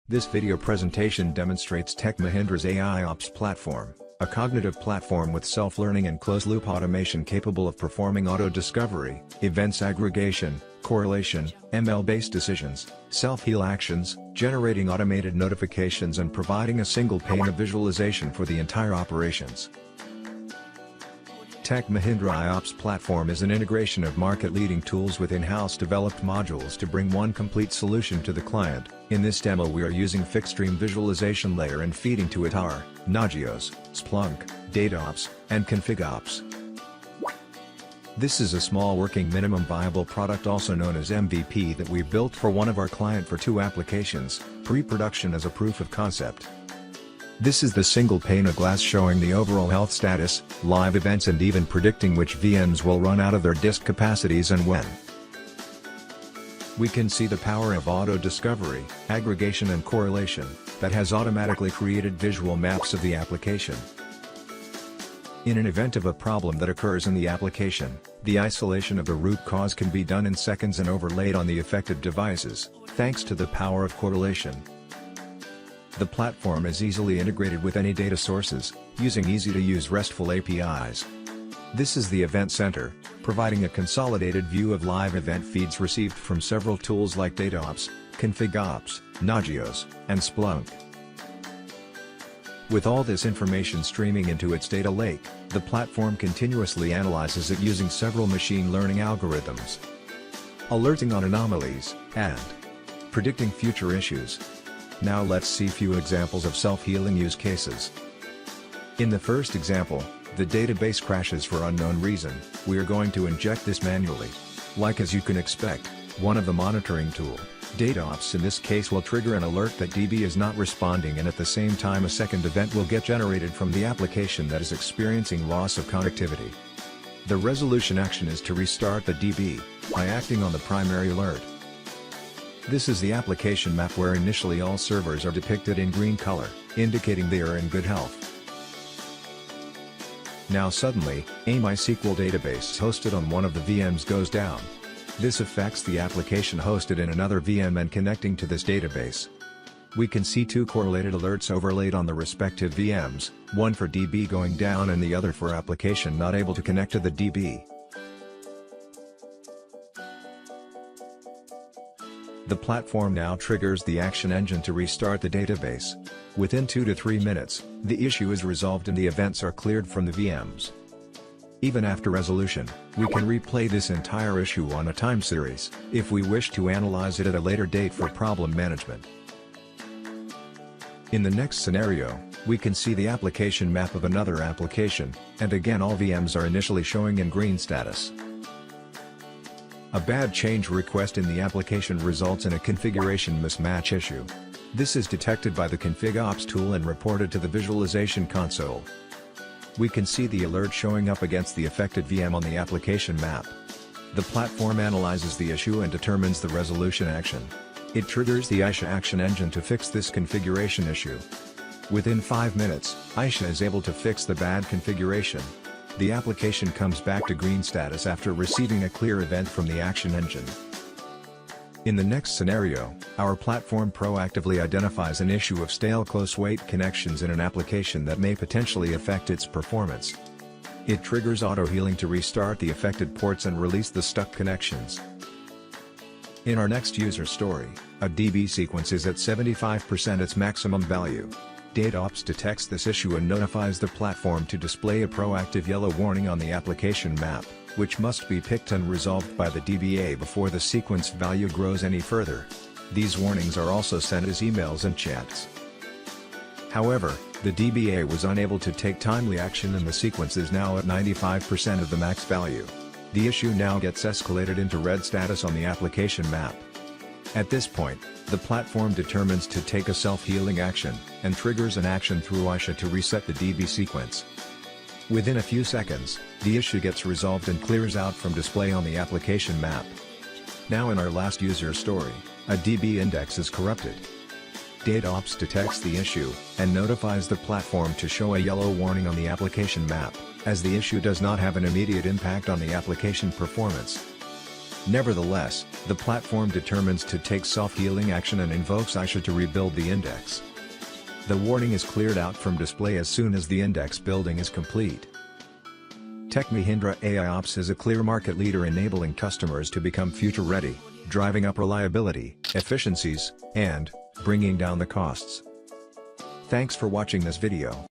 This video presentation demonstrates Tech Mahindra's AIOPS platform, a cognitive platform with self-learning and closed-loop automation capable of performing auto-discovery, events aggregation, correlation, ML-based decisions, self-heal actions, generating automated notifications and providing a single pane of visualization for the entire operations. Tech Mahindra AIOPS platform is an integration of market-leading tools with in-house developed modules to bring one complete solution to the client. In this demo we are using Fixstream visualization layer and feeding to it our Nagios, Splunk, DataOps, and ConfigOps. This is a small working minimum viable product also known as MVP that we built for one of our client for 2 applications, pre-production as a proof of concept. This is the single pane of glass showing the overall health status, live events and even predicting which VMs will run out of their disk capacities and when. We can see the power of auto-discovery, aggregation and correlation, that has automatically created visual maps of the application. In an event of a problem that occurs in the application, the isolation of the root cause can be done in seconds and overlaid on the affected devices, thanks to the power of correlation. The platform is easily integrated with any data sources, using easy-to-use RESTful APIs. This is the Event Center, providing a consolidated view of live event feeds received from several tools like DataOps, ConfigOps, Nagios, and Splunk. With all this information streaming into its data lake, the platform continuously analyzes it using several machine learning algorithms, alerting on anomalies, and predicting future issues. Now let's see few examples of self-healing use cases. In the first example, the database crashes for unknown reason. We are going to inject this manually. Like as you can expect, one of the monitoring tool, DataOps in this case will trigger an alert that DB is not responding and at the same time a second event will get generated from the application that is experiencing loss of connectivity. The resolution action is to restart the DB, by acting on the primary alert. This is the application map where initially all servers are depicted in green color, indicating they are in good health. Now suddenly, a MySQL database hosted on one of the VMs goes down. This affects the application hosted in another VM and connecting to this database. We can see 2 correlated alerts overlaid on the respective VMs, one for DB going down and the other for application not able to connect to the DB. The platform now triggers the action engine to restart the database. Within 2 to 3 minutes, the issue is resolved and the events are cleared from the VMs. Even after resolution, we can replay this entire issue on a time series, if we wish to analyze it at a later date for problem management. In the next scenario, we can see the application map of another application, and again all VMs are initially showing in green status. A bad change request in the application results in a configuration mismatch issue. This is detected by the ConfigOps tool and reported to the visualization console. We can see the alert showing up against the affected VM on the application map. The platform analyzes the issue and determines the resolution action. It triggers the AIOPS action engine to fix this configuration issue. Within 5 minutes, AIOPS is able to fix the bad configuration. The application comes back to green status after receiving a clear event from the action engine. In the next scenario, our platform proactively identifies an issue of stale close-weight connections in an application that may potentially affect its performance. It triggers auto-healing to restart the affected ports and release the stuck connections. In our next user story, a DB sequence is at 75% its maximum value. DataOps detects this issue and notifies the platform to display a proactive yellow warning on the application map, which must be picked and resolved by the DBA before the sequence value grows any further. These warnings are also sent as emails and chats. However, the DBA was unable to take timely action and the sequence is now at 95% of the max value. The issue now gets escalated into red status on the application map. At this point, the platform determines to take a self-healing action, and triggers an action through AIOPS to reset the DB sequence. Within a few seconds, the issue gets resolved and clears out from display on the application map. Now in our last user story, a DB index is corrupted. DataOps detects the issue, and notifies the platform to show a yellow warning on the application map, as the issue does not have an immediate impact on the application performance. Nevertheless, the platform determines to take self-healing action and invokes AIOPS to rebuild the index. The warning is cleared out from display as soon as the index building is complete. Tech Mahindra AIOPS is a clear market leader enabling customers to become future-ready, driving up reliability, efficiencies, and bringing down the costs. Thanks for watching this video.